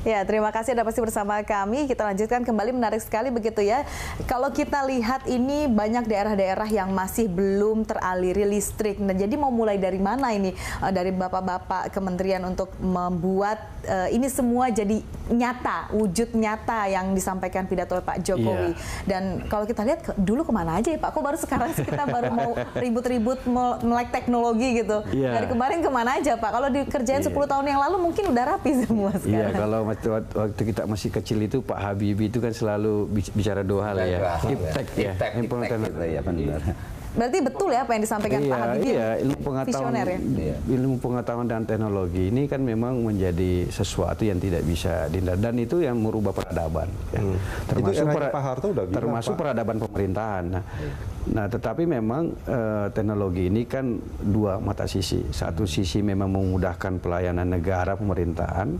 Ya, terima kasih Anda masih bersama kami. Kita lanjutkan kembali, menarik sekali begitu ya. Kalau kita lihat ini banyak daerah-daerah yang masih belum teraliri listrik. Nah, jadi mau mulai dari mana ini dari Bapak-bapak Kementerian untuk membuat ini semua jadi nyata, wujud nyata yang disampaikan pidato Pak Jokowi. Dan kalau kita lihat dulu kemana aja ya Pak? Kok baru sekarang kita baru mau ribut-ribut melek teknologi gitu. Dari kemarin kemana aja Pak? Kalau dikerjain 10 tahun yang lalu mungkin udah rapi semua sekarang. Kalau waktu kita masih kecil itu Pak Habibie itu kan selalu bicara 2 hal ya. Iptek ya. Berarti betul ya apa yang disampaikan Pak Habibie? Iya, ilmu pengetahuan dan teknologi ini kan memang menjadi sesuatu yang tidak bisa dihindari, dan itu yang merubah peradaban. Ya. Termasuk peradaban pemerintahan. Nah, tetapi memang teknologi ini kan 2 mata sisi. Satu sisi memang memudahkan pelayanan negara pemerintahan.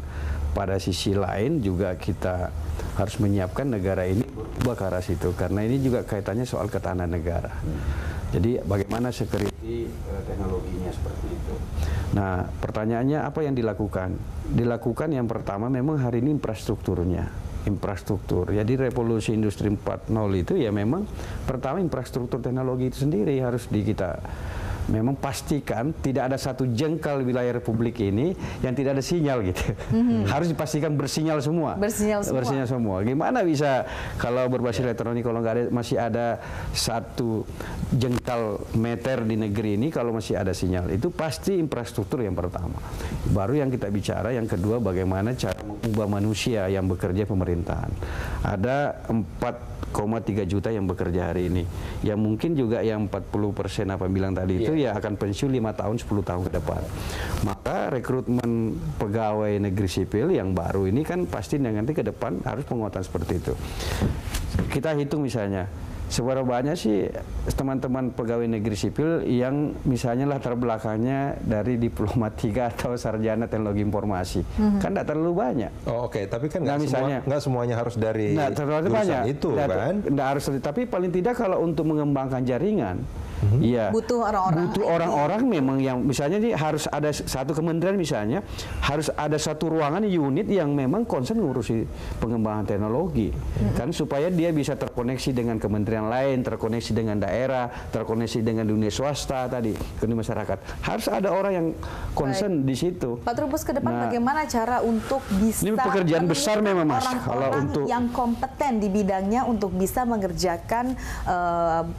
Pada sisi lain juga kita harus menyiapkan negara ini berubah ke arah situ, karena ini juga kaitannya soal ketahanan negara. Jadi bagaimana security teknologinya seperti itu. Nah, pertanyaannya apa yang dilakukan? Dilakukan yang pertama memang hari ini infrastrukturnya. Infrastruktur. Jadi revolusi industri 4.0 itu ya memang pertama infrastruktur teknologi itu sendiri harus kita memang pastikan tidak ada satu jengkal wilayah Republik ini yang tidak ada sinyal gitu. Harus dipastikan bersinyal semua. Bersinyal semua. Gimana bisa kalau berbasis elektronik kalau nggak ada, masih ada satu jengkal meter di negeri ini kalau masih ada sinyal? Itu pasti infrastruktur yang pertama. Baru yang kita bicara yang kedua bagaimana cara mengubah manusia yang bekerja pemerintahan. Ada 4,3 juta yang bekerja hari ini. Yang mungkin juga yang 40% apa bilang tadi itu ya akan pensiun 5 tahun 10 tahun ke depan. Maka rekrutmen pegawai negeri sipil yang baru ini kan pasti nanti ke depan harus penguatan seperti itu. Kita hitung misalnya seberapa banyak sih teman-teman pegawai negeri sipil yang misalnya latar belakangnya dari diploma 3 atau sarjana teknologi informasi. Kan tidak terlalu banyak. Oke, tapi kan nggak semuanya harus dari jurusan itu kan? Nggak harus, tapi paling tidak kalau untuk mengembangkan jaringan, ya butuh orang-orang memang yang misalnya nih harus ada satu kementerian misalnya harus ada satu ruangan unit yang memang konsen ngurusi pengembangan teknologi kan supaya dia bisa terkoneksi dengan kementerian lain, terkoneksi dengan daerah, terkoneksi dengan dunia swasta tadi, dunia masyarakat. Harus ada orang yang konsen di situ. Pak Trubus, ke depan bagaimana cara untuk bisa ini pekerjaan besar memang Mas kalau untuk yang kompeten di bidangnya untuk bisa mengerjakan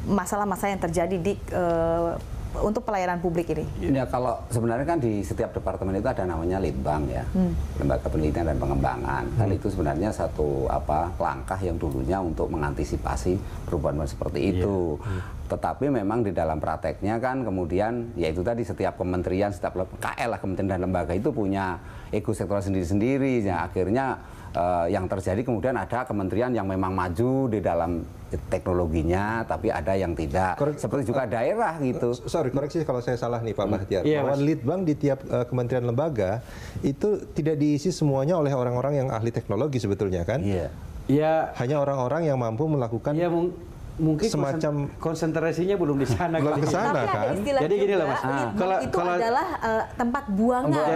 masalah-masalah yang terjadi di untuk pelayanan publik ini? Ya, kalau sebenarnya kan di setiap departemen itu ada namanya Litbang ya, Lembaga Penelitian dan Pengembangan. Dan itu sebenarnya satu langkah yang dulunya untuk mengantisipasi perubahan seperti itu. Tetapi memang di dalam prakteknya kan kemudian yaitu tadi setiap kementerian, setiap KL lah, kementerian dan lembaga itu punya ego sektoral sendiri-sendiri. Ya, akhirnya yang terjadi kemudian ada kementerian yang memang maju di dalam teknologinya, tapi ada yang tidak. Seperti juga daerah gitu. Sorry, koreksi kalau saya salah nih Pak Bahtiar. Bahwa Litbang di tiap kementerian lembaga itu tidak diisi semuanya oleh orang-orang yang ahli teknologi sebetulnya kan? Iya. Hanya orang-orang yang mampu melakukan mungkin semacam konsentrasinya belum di sana. Belum ke sana kan? Jadi gini loh Mas. Itu adalah tempat buangan.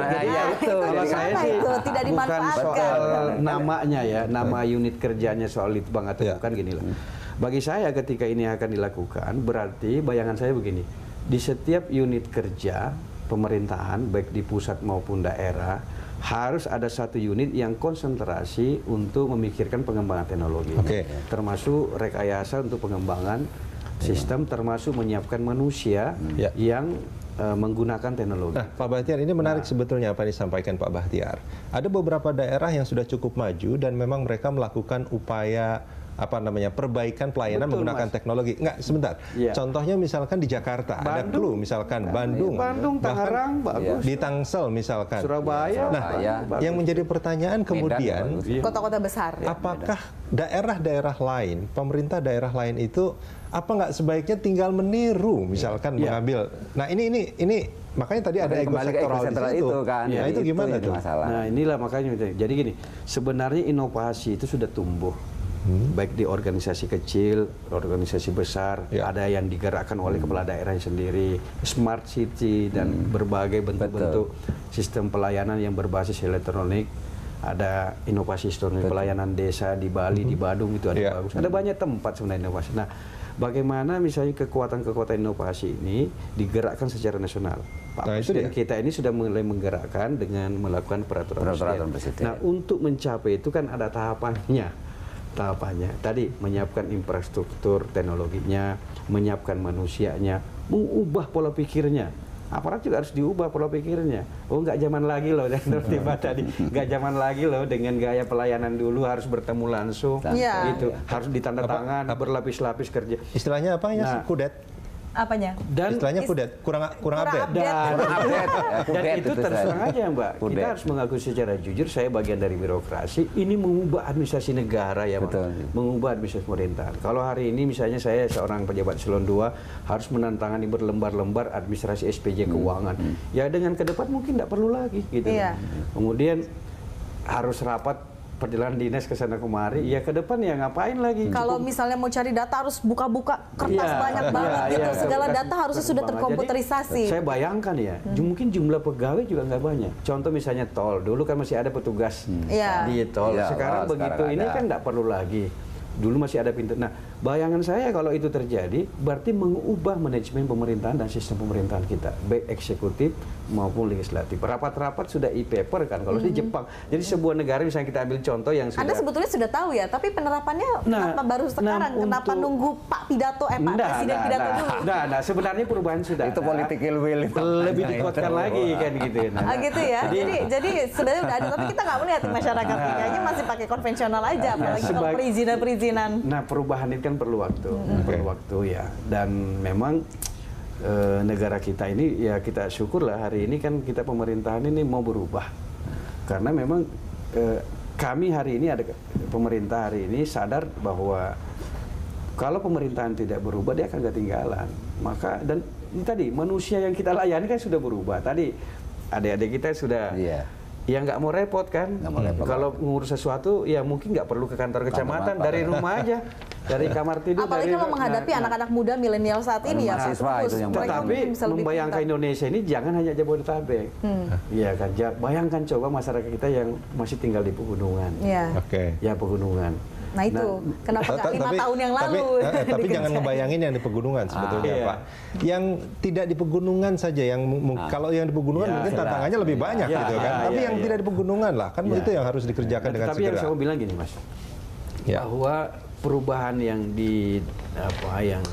Kalau saya sih tidak dimanfaatkan. Bukan soal namanya ya, nama unit kerjanya soal Litbang atau bukan gini loh. Bagi saya ketika ini akan dilakukan, berarti bayangan saya begini, di setiap unit kerja pemerintahan, baik di pusat maupun daerah, harus ada satu unit yang konsentrasi untuk memikirkan pengembangan teknologi. Termasuk rekayasa untuk pengembangan sistem, termasuk menyiapkan manusia yang menggunakan teknologi. Nah, Pak Bahtiar, ini menarik sebetulnya apa yang disampaikan Pak Bahtiar. Ada beberapa daerah yang sudah cukup maju dan memang mereka melakukan upaya perbaikan pelayanan menggunakan teknologi. Enggak, sebentar. Contohnya misalkan di Jakarta, ada Clue misalkan, Bandung, Tangerang, bagus. Di Tangsel misalkan, Surabaya. Nah, yang menjadi pertanyaan kemudian, kota-kota besar. Apakah daerah-daerah lain, pemerintah daerah lain itu nggak sebaiknya tinggal meniru, misalkan mengambil. Nah, ini makanya tadi ada ego sektoral di situ kan. Nah, itu gimana tuh? Nah, inilah makanya. Jadi gini, sebenarnya inovasi itu sudah tumbuh. Baik di organisasi kecil, organisasi besar, ada yang digerakkan oleh kepala daerahnya sendiri, smart city dan berbagai bentuk-bentuk sistem pelayanan yang berbasis elektronik. ada inovasi store pelayanan desa di Bali, di Badung itu ada bagus. Ada banyak tempat sebenarnya inovasi. Nah, bagaimana misalnya kekuatan-kekuatan inovasi ini digerakkan secara nasional? Pak Presiden kita ini sudah mulai menggerakkan dengan melakukan peraturan presiden. Nah, untuk mencapai itu kan ada tahapannya. Tadi menyiapkan infrastruktur teknologinya, menyiapkan manusianya, mengubah pola pikirnya. Aparat juga harus diubah pola pikirnya. Oh, nggak zaman lagi loh, nggak zaman lagi loh dengan gaya pelayanan dulu harus bertemu langsung, itu harus ditanda tangan, berlapis-lapis kerja. Istilahnya apa ya? Kudet. Apanya? Dan istilahnya kudet, kurang update. Dan itu terus terang aja Mbak, kita harus mengakui secara jujur, saya bagian dari birokrasi, ini mengubah administrasi negara ya Mbak, mengubah administrasi pemerintahan. Kalau hari ini misalnya saya seorang pejabat eselon 2 harus menantangani berlembar-lembar administrasi SPJ keuangan, ya dengan ke depan mungkin tidak perlu lagi gitu. Kemudian harus rapat perjalanan dinas ke sana kemari, ya ke depan ya ngapain lagi? Kalau misalnya mau cari data harus buka-buka kertas banyak banget gitu, segala data harusnya sudah terkomputerisasi. Jadi, saya bayangkan ya, mungkin jumlah pegawai juga nggak banyak. Contoh misalnya tol, dulu kan masih ada petugas di tol, sekarang begitu ini kan nggak perlu lagi. Dulu masih ada pintu. Nah, bayangan saya kalau itu terjadi, berarti mengubah manajemen pemerintahan dan sistem pemerintahan kita, baik eksekutif maupun legislatif. Rapat-rapat sudah e-paper kan kalau di Jepang. Jadi sebuah negara misalnya kita ambil contoh yang sudah... Anda sebetulnya sudah tahu ya, tapi penerapannya kenapa baru sekarang? Kenapa nunggu Pak Pidato, Pak Presiden Pidato dulu? Nah, sebenarnya perubahan sudah itu political will itu lebih dikuatkan lagi kan gitu. Gitu ya. Jadi sebenarnya udah ada, tapi kita nggak melihat masyarakat kayaknya masih pakai konvensional aja, apalagi kalau perizinan. Nah, perubahan itu kan perlu waktu, perlu waktu ya. Dan memang negara kita ini ya kita syukurlah hari ini kan kita pemerintahan ini mau berubah. Karena memang kami hari ini ada pemerintah hari ini sadar bahwa kalau pemerintahan tidak berubah dia akan ketinggalan. Maka dan ini tadi manusia yang kita layani kan sudah berubah. Tadi adik-adik kita sudah ya nggak mau repot kan. Kalau ngurus sesuatu ya mungkin nggak perlu ke kantor kecamatan, dari rumah aja, dari kamar tidur. Apalagi kalau menghadapi anak-anak muda milenial saat ini ya Pak. Tetapi membayangkan Indonesia ini jangan hanya Jabodetabek. Iya kan, bayangkan coba masyarakat kita yang masih tinggal di pegunungan. Ya pegunungan. Nah itu, kenapa nggak 5 tahun yang lalu? Tapi jangan ngebayangin yang di pegunungan sebetulnya Pak. Yang tidak di pegunungan saja, yang kalau yang di pegunungan mungkin tantangannya lebih banyak gitu kan. Tapi yang tidak di pegunungan lah, kan itu yang harus dikerjakan dengan segera. Tapi yang saya mau bilang gini Mas, bahwa perubahan yang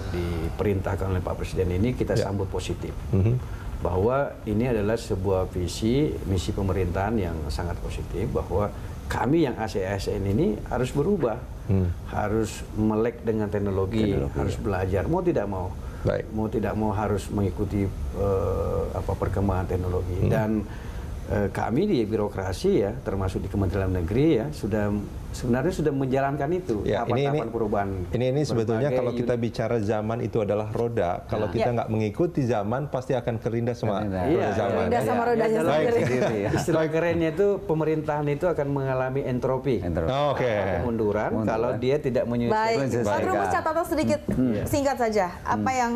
diperintahkan oleh Pak Presiden ini kita sambut positif. Bahwa ini adalah sebuah visi, misi pemerintahan yang sangat positif, bahwa kami yang ASN ini harus berubah, harus melek dengan teknologi, harus belajar, mau tidak mau, mau tidak mau harus mengikuti perkembangan teknologi. Dan kami di birokrasi ya, termasuk di Kementerian Dalam Negeri ya, sebenarnya sudah menjalankan itu. Tahapan perubahan. Ini sebetulnya kalau kita bicara zaman itu adalah roda. Kalau kita nggak mengikuti zaman, pasti akan kerindas sama zaman. Kerindas sama rodanya sendiri. Istilah kerennya itu pemerintahan itu akan mengalami entropi. Kemunduran kalau dia tidak menyesuaikan. Baik, Pak Trubus, catatan sedikit singkat saja. Apa yang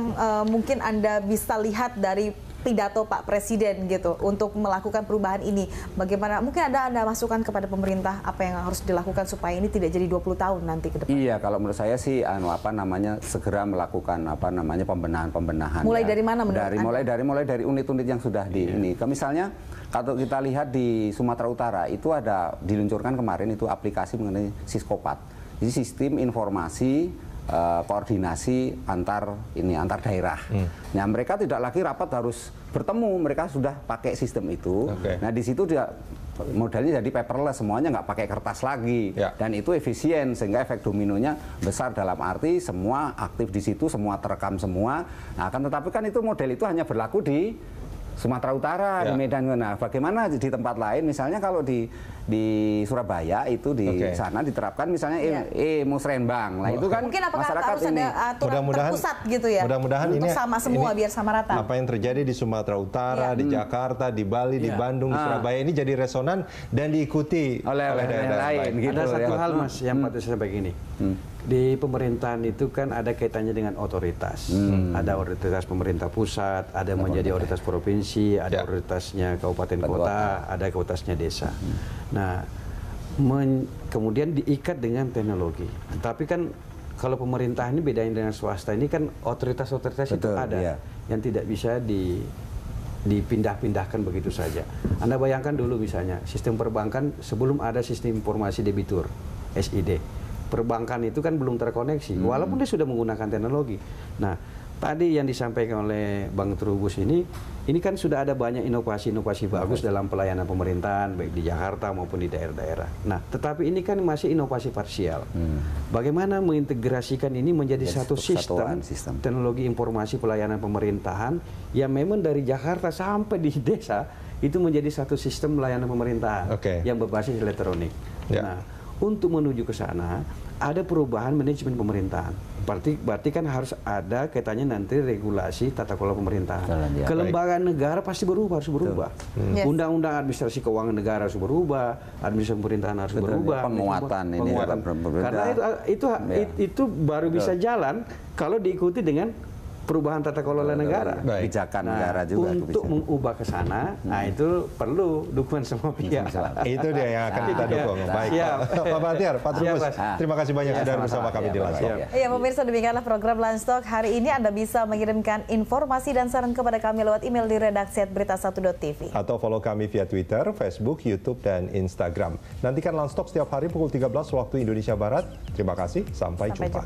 mungkin Anda bisa lihat dari pidato Pak Presiden gitu untuk melakukan perubahan ini? Bagaimana mungkin Anda masukan kepada pemerintah apa yang harus dilakukan supaya ini tidak jadi 20 tahun nanti ke depan? Iya, kalau menurut saya sih segera melakukan pembenahan. Mulai dari mana menurut Anda? Mulai dari unit-unit yang sudah di ini. Misalnya kalau kita lihat di Sumatera Utara itu ada diluncurkan kemarin itu aplikasi mengenai Siskopat. Jadi sistem informasi koordinasi antar daerah. Nah, mereka tidak lagi rapat harus bertemu, mereka sudah pakai sistem itu. Nah, di situ dia modelnya jadi paperless, semuanya nggak pakai kertas lagi, dan itu efisien sehingga efek dominonya besar dalam arti semua aktif di situ, semua terekam semua. Nah, tetapi kan itu model itu hanya berlaku di Sumatera Utara, di Medan. Nah, bagaimana di tempat lain? Misalnya kalau di Surabaya itu di sana diterapkan misalnya musrenbang. Nah, itu kan mungkin masyarakat harus ini ada aturan terpusat gitu ya. Mudah-mudahan untuk sama semua biar sama rata. Apa yang terjadi di Sumatera Utara, di Jakarta, di Bali, di Bandung, di Surabaya ini jadi resonan dan diikuti oleh daerah lain. Gitu, ada satu hal Mas yang patut saya sampaikan gini. Di pemerintahan itu kan ada kaitannya dengan otoritas. Ada otoritas pemerintah pusat, ada menjadi otoritas provinsi, ada otoritasnya kabupaten kota, ada otoritasnya desa. Nah, kemudian diikat dengan teknologi. Tapi kan kalau pemerintah ini bedanya dengan swasta ini kan otoritas-otoritas itu ada yang tidak bisa dipindah-pindahkan begitu saja. Anda bayangkan dulu misalnya sistem perbankan sebelum ada sistem informasi debitur SID, perbankan itu kan belum terkoneksi walaupun dia sudah menggunakan teknologi. Nah, tadi yang disampaikan oleh Bang Trubus ini kan sudah ada banyak inovasi-inovasi bagus dalam pelayanan pemerintahan baik di Jakarta maupun di daerah-daerah. Nah, tetapi ini kan masih inovasi parsial. Bagaimana mengintegrasikan ini menjadi satu sistem teknologi informasi pelayanan pemerintahan yang memang dari Jakarta sampai di desa itu menjadi satu sistem pelayanan pemerintahan yang berbasis elektronik. Nah, untuk menuju ke sana ada perubahan manajemen pemerintahan. Berarti kan harus ada kaitannya nanti regulasi tata kelola pemerintahan. Kelembagaan negara pasti harus berubah. Undang-undang administrasi keuangan negara harus berubah, administrasi pemerintahan harus berubah. Penguatan ini karena itu baru bisa jalan kalau diikuti dengan perubahan tata kelola negara, kebijakan negara juga untuk mengubah ke sana. Nah, itu perlu dukungan semua pihak. Itu dia yang akan kita dukung. Baik, Pak Bahtiar, Pak Trubus, terima kasih banyak sudah bersama kami di Lunch Talk. Iya, pemirsa, demikianlah program Lunch Talk hari ini. Anda bisa mengirimkan informasi dan saran kepada kami lewat email di redaksi@berita1.tv atau follow kami via Twitter, Facebook, YouTube, dan Instagram. Nantikan Lunch Talk setiap hari pukul 13 waktu Indonesia Barat. Terima kasih, sampai jumpa.